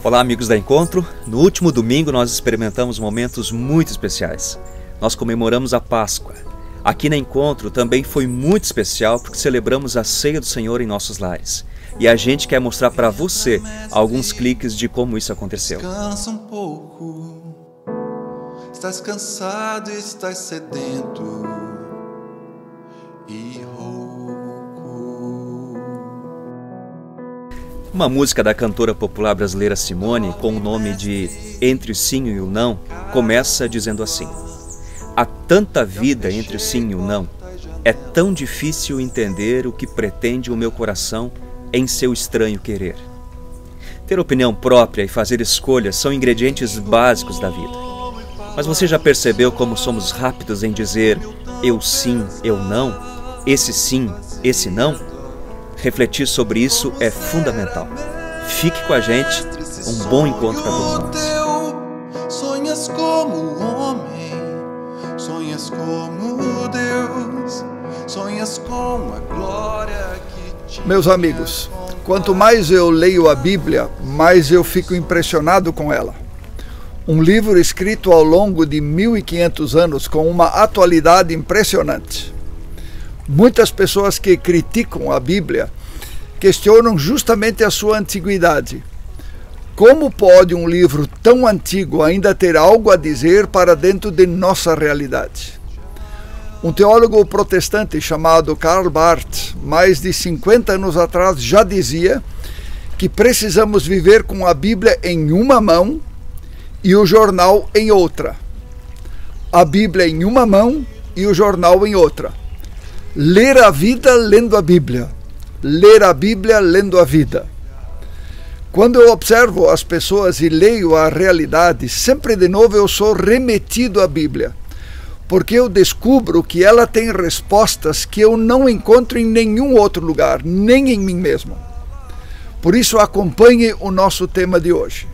Olá, amigos da Encontro. No último domingo nós experimentamos momentos muito especiais. Nós comemoramos a Páscoa. Aqui na Encontro também foi muito especial porque celebramos a Ceia do Senhor em nossos lares. E a gente quer mostrar para você alguns cliques de como isso aconteceu. Descansa um pouco. Estás cansado, estás sedento e rouco. Uma música da cantora popular brasileira Simone, com o nome de Entre o Sim e o Não, começa dizendo assim: há tanta vida entre o sim e o não, é tão difícil entender o que pretende o meu coração em seu estranho querer. Ter opinião própria e fazer escolhas são ingredientes básicos da vida. Mas você já percebeu como somos rápidos em dizer eu sim, eu não, esse sim, esse não? Refletir sobre isso é fundamental. Fique com a gente, um bom encontro para todos nós. Sonhas como um homem, sonhas como Deus, sonhas com a glória que te... Meus amigos, quanto mais eu leio a Bíblia, mais eu fico impressionado com ela. Um livro escrito ao longo de 1500 anos com uma atualidade impressionante. Muitas pessoas que criticam a Bíblia questionam justamente a sua antiguidade. Como pode um livro tão antigo ainda ter algo a dizer para dentro de nossa realidade? Um teólogo protestante chamado Karl Barth, mais de 50 anos atrás, já dizia que precisamos viver com a Bíblia em uma mão e o jornal em outra. A Bíblia em uma mão e o jornal em outra. Ler a vida lendo a Bíblia. Ler a Bíblia lendo a vida. Quando eu observo as pessoas e leio a realidade, sempre de novo eu sou remetido à Bíblia, porque eu descubro que ela tem respostas que eu não encontro em nenhum outro lugar, nem em mim mesmo. Por isso, acompanhe o nosso tema de hoje.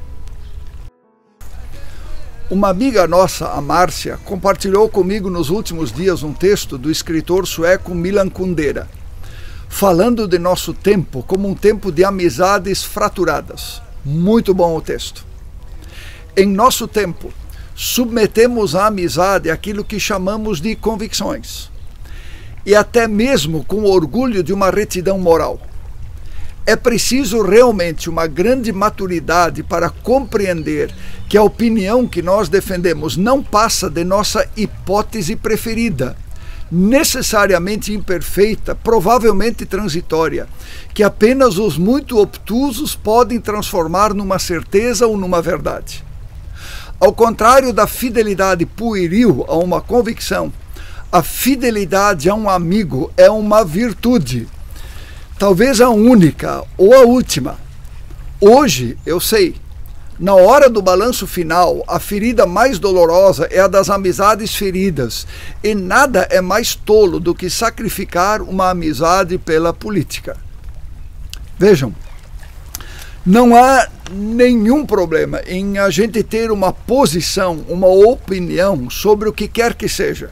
Uma amiga nossa, a Márcia, compartilhou comigo nos últimos dias um texto do escritor sueco Milan Kundera, falando de nosso tempo como um tempo de amizades fraturadas. Muito bom o texto. Em nosso tempo, submetemos à amizade aquilo que chamamos de convicções, e até mesmo com o orgulho de uma retidão moral. É preciso realmente uma grande maturidade para compreender que a opinião que nós defendemos não passa de nossa hipótese preferida, necessariamente imperfeita, provavelmente transitória, que apenas os muito obtusos podem transformar numa certeza ou numa verdade. Ao contrário da fidelidade pueril a uma convicção, a fidelidade a um amigo é uma virtude, talvez a única ou a última. Hoje, eu sei, na hora do balanço final, a ferida mais dolorosa é a das amizades feridas, e nada é mais tolo do que sacrificar uma amizade pela política. Vejam, não há nenhum problema em a gente ter uma posição, uma opinião sobre o que quer que seja.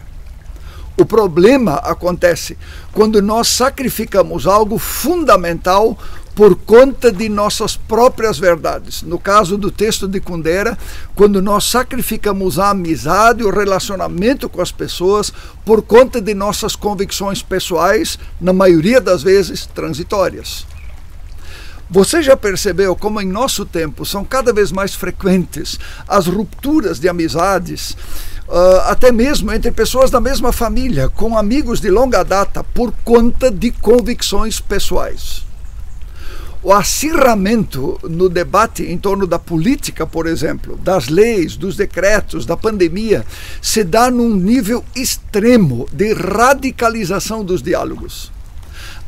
O problema acontece quando nós sacrificamos algo fundamental por conta de nossas próprias verdades. No caso do texto de Kundera, quando nós sacrificamos a amizade, o relacionamento com as pessoas, por conta de nossas convicções pessoais, na maioria das vezes transitórias. Você já percebeu como em nosso tempo são cada vez mais frequentes as rupturas de amizades, até mesmo entre pessoas da mesma família, com amigos de longa data, por conta de convicções pessoais? O acirramento no debate em torno da política, por exemplo, das leis, dos decretos, da pandemia, se dá num nível extremo de radicalização dos diálogos.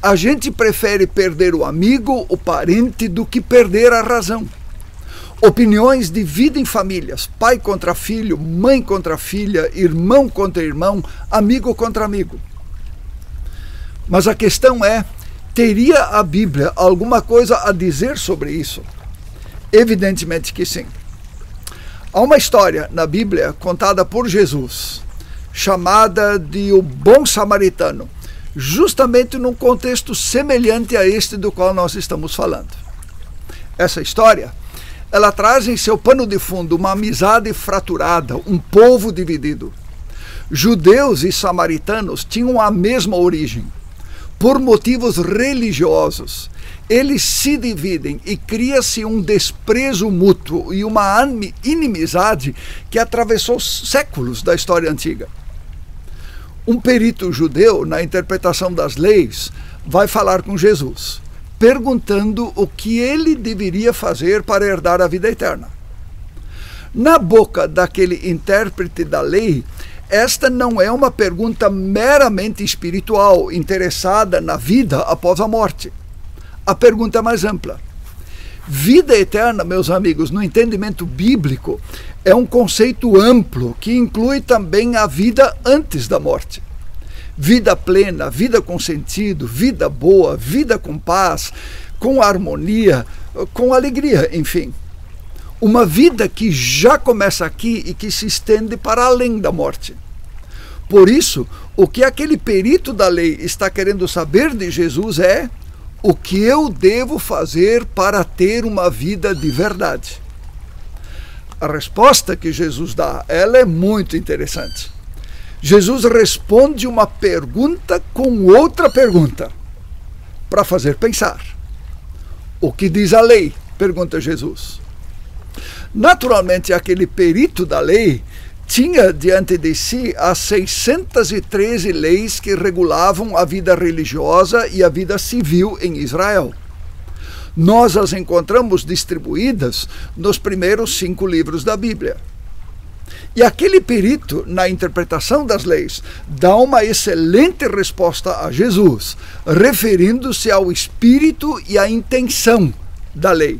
A gente prefere perder o amigo, o parente, do que perder a razão. Opiniões dividem famílias, pai contra filho, mãe contra filha, irmão contra irmão, amigo contra amigo. Mas a questão é, teria a Bíblia alguma coisa a dizer sobre isso? Evidentemente que sim. Há uma história na Bíblia contada por Jesus, chamada de o Bom Samaritano, justamente num contexto semelhante a este do qual nós estamos falando. Essa história ela traz em seu pano de fundo uma amizade fraturada, um povo dividido. Judeus e samaritanos tinham a mesma origem. Por motivos religiosos, eles se dividem e cria-se um desprezo mútuo e uma inimizade que atravessou séculos da história antiga. Um perito judeu, na interpretação das leis, vai falar com Jesus, perguntando o que ele deveria fazer para herdar a vida eterna. Na boca daquele intérprete da lei, esta não é uma pergunta meramente espiritual, interessada na vida após a morte. A pergunta é mais ampla. Vida eterna, meus amigos, no entendimento bíblico, é um conceito amplo que inclui também a vida antes da morte. Vida plena, vida com sentido, vida boa, vida com paz, com harmonia, com alegria, enfim. Uma vida que já começa aqui e que se estende para além da morte. Por isso, o que aquele perito da lei está querendo saber de Jesus é o que eu devo fazer para ter uma vida de verdade. A resposta que Jesus dá, ela é muito interessante. Jesus responde uma pergunta com outra pergunta, para fazer pensar. O que diz a lei? Pergunta Jesus. Naturalmente, aquele perito da lei tinha diante de si as 613 leis que regulavam a vida religiosa e a vida civil em Israel. Nós as encontramos distribuídas nos primeiros 5 livros da Bíblia. E aquele perito, na interpretação das leis, dá uma excelente resposta a Jesus, referindo-se ao espírito e à intenção da lei.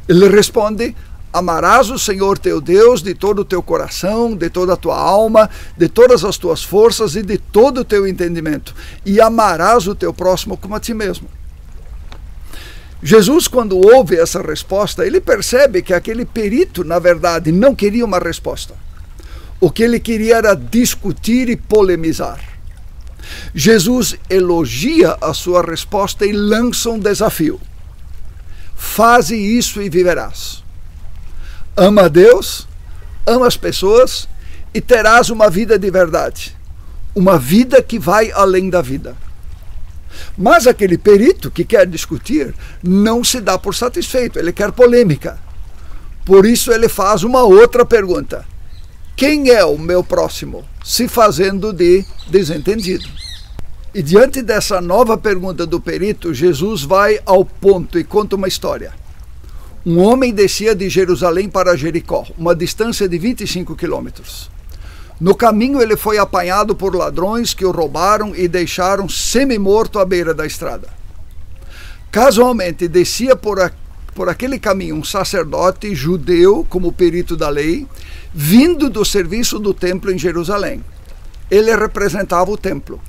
Ele responde: amarás o Senhor teu Deus de todo o teu coração, de toda a tua alma, de todas as tuas forças e de todo o teu entendimento, e amarás o teu próximo como a ti mesmo. Jesus, quando ouve essa resposta, ele percebe que aquele perito, na verdade, não queria uma resposta. O que ele queria era discutir e polemizar. Jesus elogia a sua resposta e lança um desafio. Faze isso e viverás. Ama a Deus, ama as pessoas e terás uma vida de verdade. Uma vida que vai além da vida. Mas aquele perito que quer discutir não se dá por satisfeito, ele quer polêmica. Por isso ele faz uma outra pergunta. Quem é o meu próximo? Se fazendo de desentendido. E diante dessa nova pergunta do perito, Jesus vai ao ponto e conta uma história. Um homem descia de Jerusalém para Jericó, uma distância de 25 quilômetros. No caminho ele foi apanhado por ladrões que o roubaram e deixaram semi-morto à beira da estrada. Casualmente descia por aquele caminho um sacerdote judeu, como perito da lei, vindo do serviço do templo em Jerusalém. Ele representava o templo.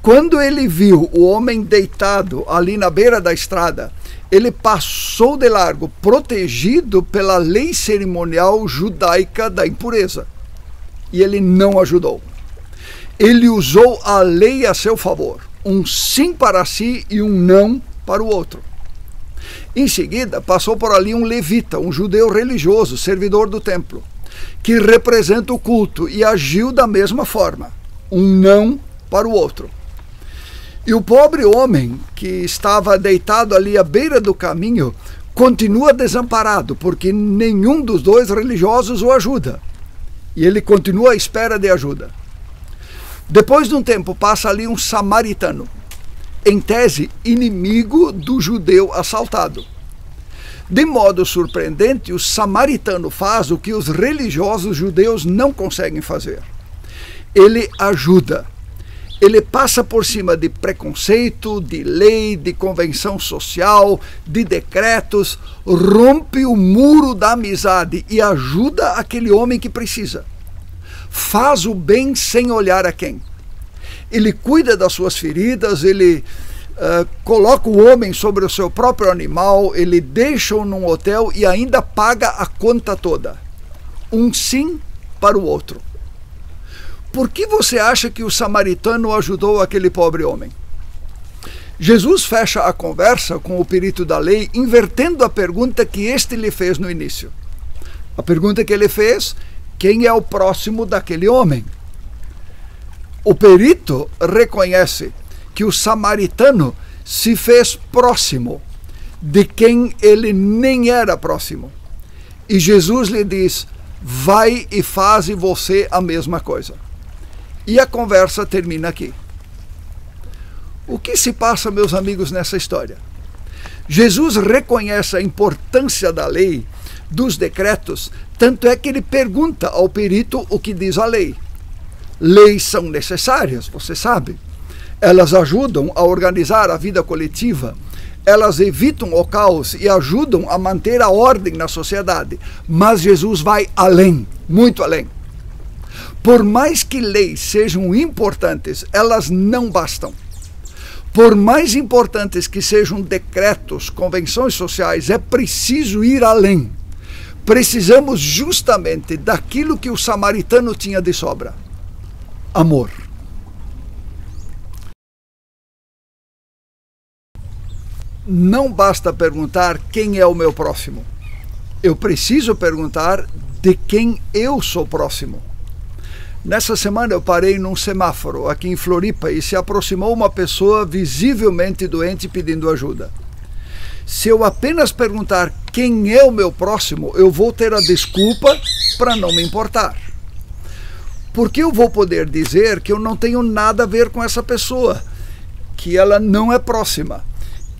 Quando ele viu o homem deitado ali na beira da estrada, ele passou de largo, protegido pela lei cerimonial judaica da impureza. E ele não ajudou. Ele usou a lei a seu favor, um sim para si e um não para o outro. Em seguida, passou por ali um levita, um judeu religioso, servidor do templo, que representa o culto e agiu da mesma forma, um não para o outro. E o pobre homem que estava deitado ali à beira do caminho continua desamparado, porque nenhum dos dois religiosos o ajuda. E ele continua à espera de ajuda. Depois de um tempo, passa ali um samaritano, em tese inimigo do judeu assaltado. De modo surpreendente, o samaritano faz o que os religiosos judeus não conseguem fazer. Ele ajuda. Ele passa por cima de preconceito, de lei, de convenção social, de decretos, rompe o muro da amizade e ajuda aquele homem que precisa. Faz o bem sem olhar a quem. Ele cuida das suas feridas, ele coloca o homem sobre o seu próprio animal, ele deixa-o num hotel e ainda paga a conta toda. Um sim para o outro. Por que você acha que o samaritano ajudou aquele pobre homem? Jesus fecha a conversa com o perito da lei, invertendo a pergunta que este lhe fez no início. A pergunta que ele fez: quem é o próximo daquele homem? O perito reconhece que o samaritano se fez próximo de quem ele nem era próximo. E Jesus lhe diz: vai e faze você a mesma coisa. E a conversa termina aqui. O que se passa, meus amigos, nessa história? Jesus reconhece a importância da lei, dos decretos, tanto é que ele pergunta ao perito o que diz a lei. Leis são necessárias, você sabe. Elas ajudam a organizar a vida coletiva, elas evitam o caos e ajudam a manter a ordem na sociedade. Mas Jesus vai além, muito além. Por mais que leis sejam importantes, elas não bastam. Por mais importantes que sejam decretos, convenções sociais, é preciso ir além. Precisamos justamente daquilo que o samaritano tinha de sobra: amor. Não basta perguntar quem é o meu próximo. Eu preciso perguntar de quem eu sou próximo. Nessa semana eu parei num semáforo aqui em Floripa e se aproximou uma pessoa visivelmente doente pedindo ajuda. Se eu apenas perguntar quem é o meu próximo, eu vou ter a desculpa para não me importar. Porque eu vou poder dizer que eu não tenho nada a ver com essa pessoa, que ela não é próxima,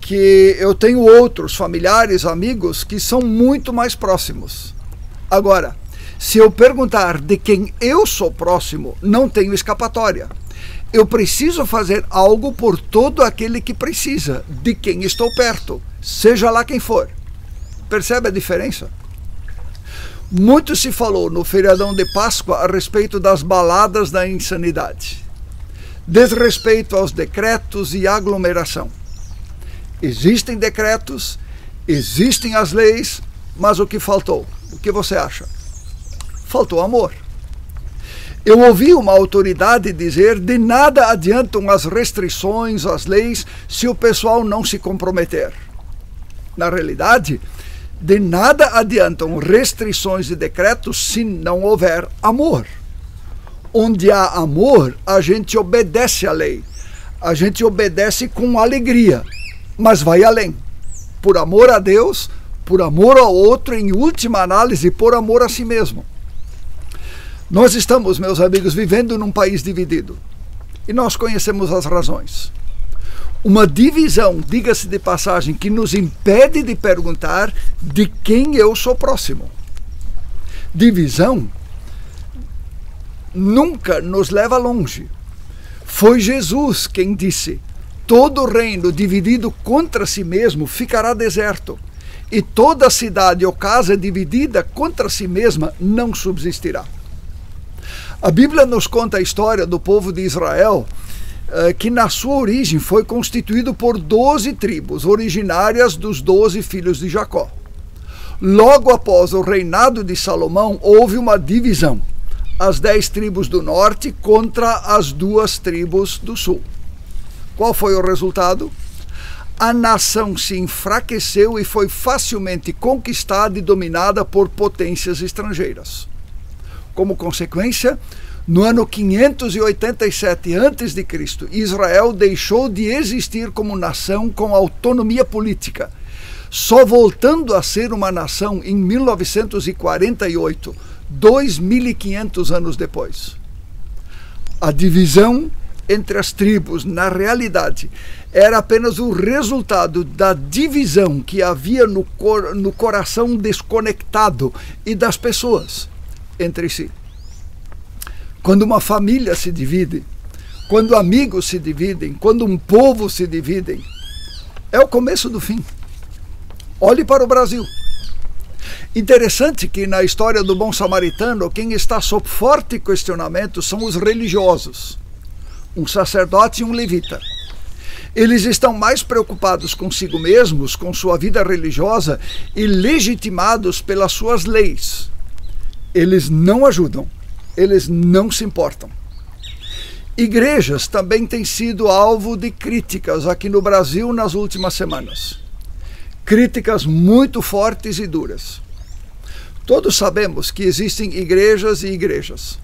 que eu tenho outros familiares, amigos que são muito mais próximos. Agora, se eu perguntar de quem eu sou próximo, não tenho escapatória. Eu preciso fazer algo por todo aquele que precisa, de quem estou perto, seja lá quem for. Percebe a diferença? Muito se falou no feriadão de Páscoa a respeito das baladas da insanidade. Desrespeito aos decretos e aglomeração. Existem decretos, existem as leis, mas o que faltou? O que você acha? Faltou amor. Eu ouvi uma autoridade dizer: de nada adiantam as restrições, as leis, se o pessoal não se comprometer. Na realidade, de nada adiantam restrições e decretos se não houver amor. Onde há amor, a gente obedece à lei. A gente obedece com alegria, mas vai além. Por amor a Deus, por amor ao outro, em última análise, por amor a si mesmo. Nós estamos, meus amigos, vivendo num país dividido. E nós conhecemos as razões. Uma divisão, diga-se de passagem, que nos impede de perguntar de quem eu sou próximo. Divisão nunca nos leva longe. Foi Jesus quem disse: todo reino dividido contra si mesmo ficará deserto, e toda cidade ou casa dividida contra si mesma não subsistirá. A Bíblia nos conta a história do povo de Israel, que na sua origem foi constituído por 12 tribos, originárias dos 12 filhos de Jacó. Logo após o reinado de Salomão, houve uma divisão. As 10 tribos do norte contra as 2 tribos do sul. Qual foi o resultado? A nação se enfraqueceu e foi facilmente conquistada e dominada por potências estrangeiras. Como consequência, no ano 587 a.C., Israel deixou de existir como nação com autonomia política, só voltando a ser uma nação em 1948, 2.500 anos depois. A divisão entre as tribos, na realidade, era apenas o resultado da divisão que havia no coração desconectado e das pessoas entre si. Quando uma família se divide, quando amigos se dividem, quando um povo se divide, é o começo do fim. Olhe para o Brasil. Interessante que na história do bom samaritano, quem está sob forte questionamento são os religiosos, um sacerdote e um levita. Eles estão mais preocupados consigo mesmos, com sua vida religiosa e legitimados pelas suas leis. Eles não ajudam, eles não se importam. Igrejas também têm sido alvo de críticas aqui no Brasil nas últimas semanas. Críticas muito fortes e duras. Todos sabemos que existem igrejas e igrejas.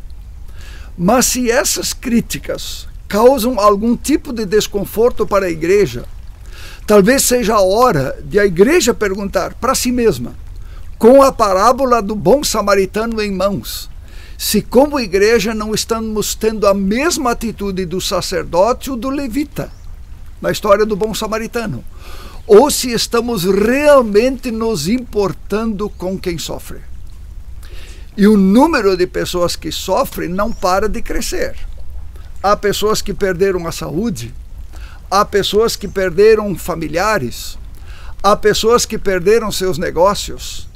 Mas se essas críticas causam algum tipo de desconforto para a igreja, talvez seja a hora de a igreja perguntar para si mesma, com a parábola do bom samaritano em mãos, se como igreja não estamos tendo a mesma atitude do sacerdote ou do levita, na história do bom samaritano, ou se estamos realmente nos importando com quem sofre. E o número de pessoas que sofrem não para de crescer. Há pessoas que perderam a saúde, há pessoas que perderam familiares, há pessoas que perderam seus negócios,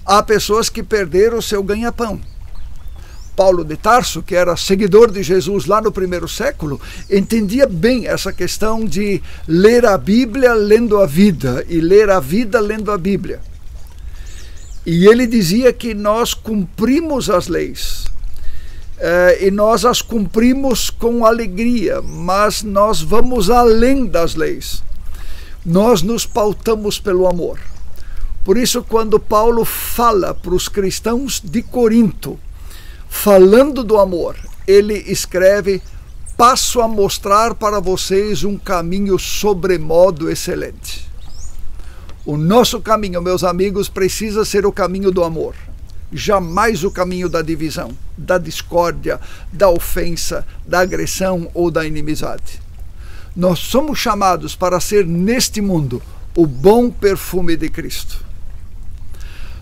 há pessoas que perderam seu ganha-pão. Paulo de Tarso, que era seguidor de Jesus lá no primeiro século, entendia bem essa questão de ler a Bíblia lendo a vida e ler a vida lendo a Bíblia. E ele dizia que nós cumprimos as leis, e nós as cumprimos com alegria, mas nós vamos além das leis. Nós nos pautamos pelo amor. Por isso, quando Paulo fala para os cristãos de Corinto, falando do amor, ele escreve: passo a mostrar para vocês um caminho sobremodo excelente. O nosso caminho, meus amigos, precisa ser o caminho do amor. Jamais o caminho da divisão, da discórdia, da ofensa, da agressão ou da inimizade. Nós somos chamados para ser neste mundo o bom perfume de Cristo.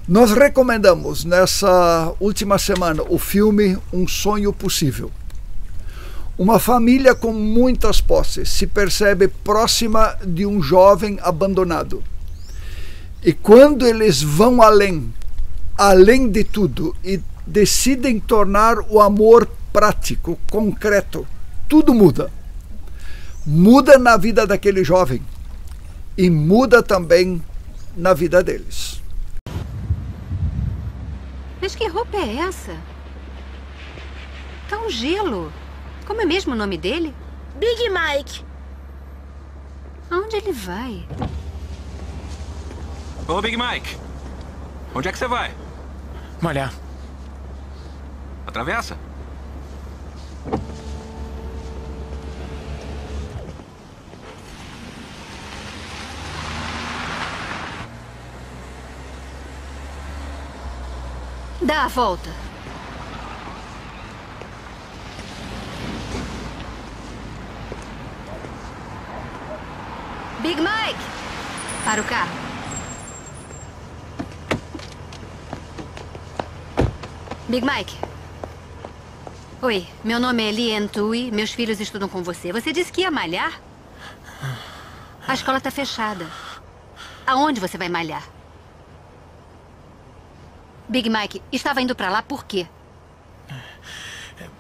Nós recomendamos nessa última semana o filme Um Sonho Possível. Uma família com muitas posses se percebe próxima de um jovem abandonado. E quando eles vão além de tudo, e decidem tornar o amor prático, concreto, tudo muda. Muda na vida daquele jovem e muda também na vida deles. Mas que roupa é essa? Tá um gelo. Como é mesmo o nome dele? Big Mike. Aonde ele vai? Ô, Big Mike. Onde é que você vai? Malhar. Atravessa? Dá a volta. Big Mike! Para o carro. Big Mike. Oi, meu nome é Lee Antui, meus filhos estudam com você. Você disse que ia malhar? A escola está fechada. Aonde você vai malhar? Big Mike, estava indo pra lá por quê?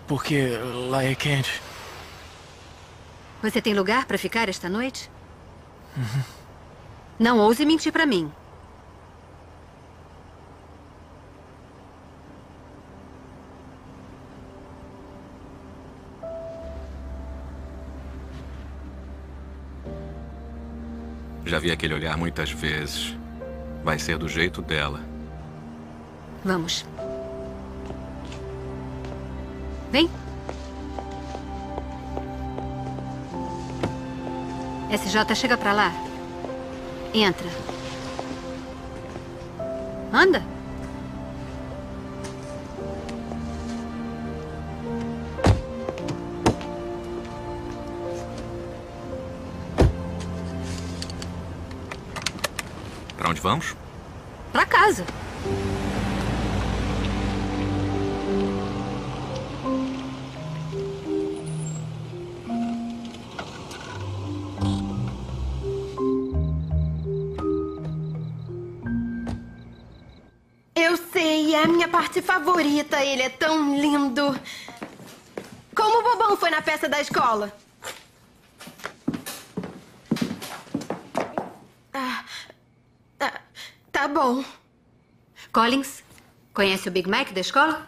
Porque lá é quente. Você tem lugar pra ficar esta noite? Não ouse mentir pra mim. Já vi aquele olhar muitas vezes. Vai ser do jeito dela. Vamos. Vem. SJ, chega pra lá. Entra. Anda. Pra onde vamos? Pra casa. Eu sei, é a minha parte favorita. Ele é tão lindo. Como o Bobão foi na festa da escola? Tá bom. Collins, conhece o Big Mike da escola?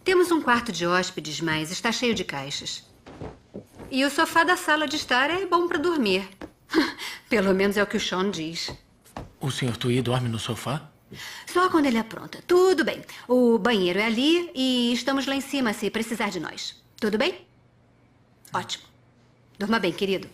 Temos um quarto de hóspedes, mas está cheio de caixas. E o sofá da sala de estar é bom para dormir. Pelo menos é o que o Sean diz. O Sr. Tui dorme no sofá? Só quando ele apronta. Tudo bem. O banheiro é ali e estamos lá em cima se precisar de nós. Tudo bem? Ótimo. Durma bem, querido.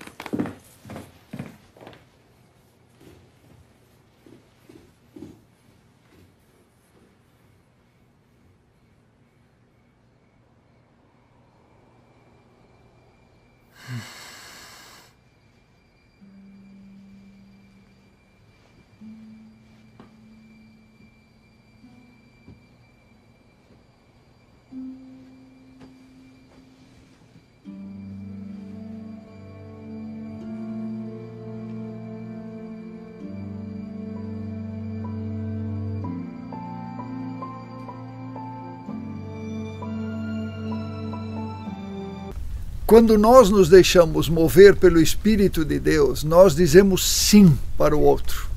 Quando nós nos deixamos mover pelo Espírito de Deus, nós dizemos sim para o outro.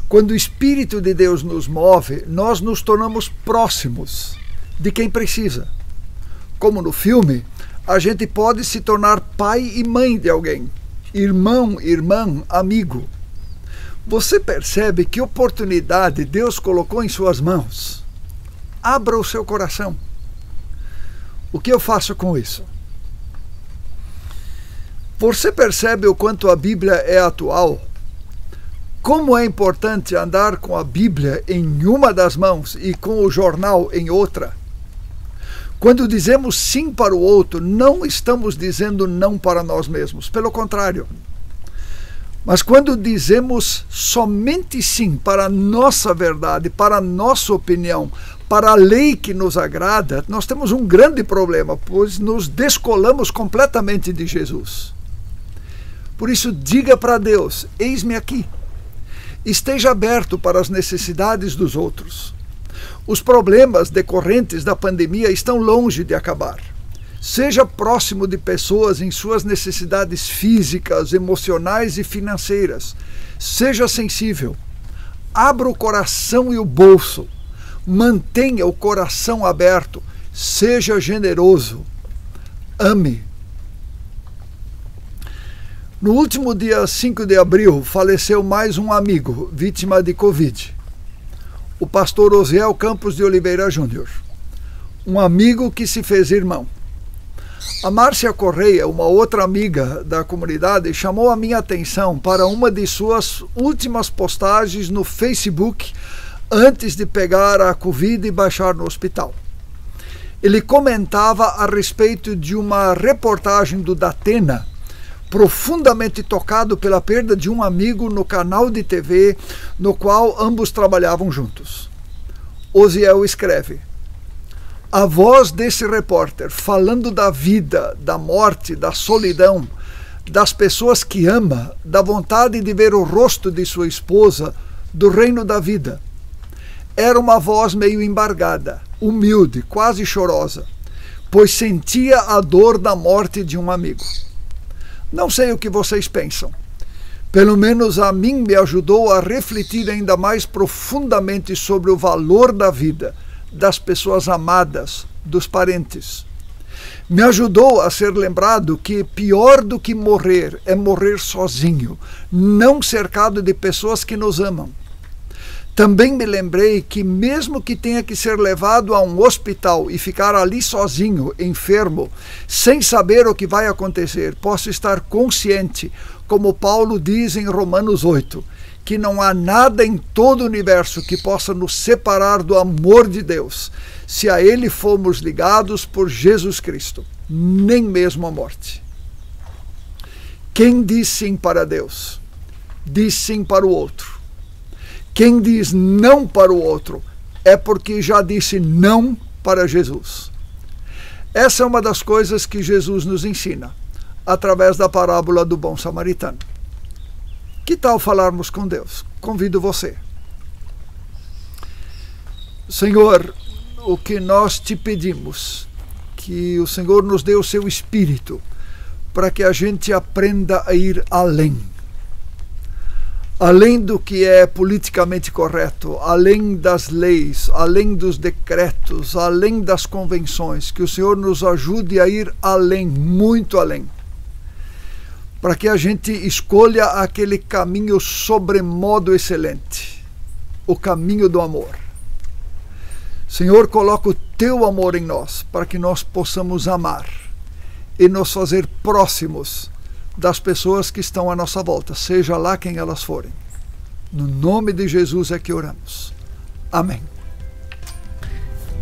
Quando o Espírito de Deus nos move, nós nos tornamos próximos de quem precisa. Como no filme, a gente pode se tornar pai e mãe de alguém, irmão, irmã, amigo. Você percebe que oportunidade Deus colocou em suas mãos? Abra o seu coração. O que eu faço com isso? Você percebe o quanto a Bíblia é atual? Como é importante andar com a Bíblia em uma das mãos e com o jornal em outra? Quando dizemos sim para o outro, não estamos dizendo não para nós mesmos, pelo contrário. Mas quando dizemos somente sim para a nossa verdade, para a nossa opinião, para a lei que nos agrada, nós temos um grande problema, pois nos descolamos completamente de Jesus. Por isso, diga para Deus, eis-me aqui. Esteja aberto para as necessidades dos outros. Os problemas decorrentes da pandemia estão longe de acabar. Seja próximo de pessoas em suas necessidades físicas, emocionais e financeiras. Seja sensível. Abra o coração e o bolso. Mantenha o coração aberto. Seja generoso. Ame. No último dia 5 de abril, faleceu mais um amigo, vítima de Covid. O pastor Osiel Campos de Oliveira Júnior. Um amigo que se fez irmão. A Márcia Correia, uma outra amiga da comunidade, chamou a minha atenção para uma de suas últimas postagens no Facebook antes de pegar a Covid e baixar no hospital. Ele comentava a respeito de uma reportagem do Datena, profundamente tocado pela perda de um amigo no canal de TV no qual ambos trabalhavam juntos. Osiel escreve: a voz desse repórter falando da vida, da morte, da solidão, das pessoas que ama, da vontade de ver o rosto de sua esposa, do reino da vida. Era uma voz meio embargada, humilde, quase chorosa, pois sentia a dor da morte de um amigo. Não sei o que vocês pensam. Pelo menos a mim me ajudou a refletir ainda mais profundamente sobre o valor da vida, das pessoas amadas, dos parentes. Me ajudou a ser lembrado que pior do que morrer é morrer sozinho, não cercado de pessoas que nos amam. Também me lembrei que mesmo que tenha que ser levado a um hospital e ficar ali sozinho, enfermo, sem saber o que vai acontecer, posso estar consciente, como Paulo diz em Romanos 8, que não há nada em todo o universo que possa nos separar do amor de Deus, se a Ele formos ligados por Jesus Cristo, nem mesmo a morte. Quem diz sim para Deus, diz sim para o outro. Quem diz não para o outro é porque já disse não para Jesus. Essa é uma das coisas que Jesus nos ensina, através da parábola do bom samaritano. Que tal falarmos com Deus? Convido você. Senhor, o que nós te pedimos, que o Senhor nos dê o seu Espírito, para que a gente aprenda a ir além. além do que é politicamente correto, além das leis, além dos decretos, além das convenções, que o Senhor nos ajude a ir além, muito além, para que a gente escolha aquele caminho sobremodo excelente, o caminho do amor. Senhor, coloca o teu amor em nós, para que nós possamos amar e nos fazer próximos das pessoas que estão à nossa volta, seja lá quem elas forem. No nome de Jesus é que oramos. Amém.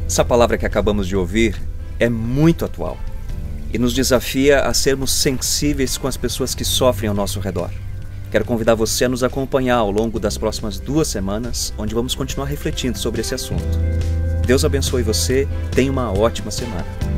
Essa palavra que acabamos de ouvir é muito atual e nos desafia a sermos sensíveis com as pessoas que sofrem ao nosso redor. Quero convidar você a nos acompanhar ao longo das próximas 2 semanas, onde vamos continuar refletindo sobre esse assunto. Deus abençoe você, tenha uma ótima semana.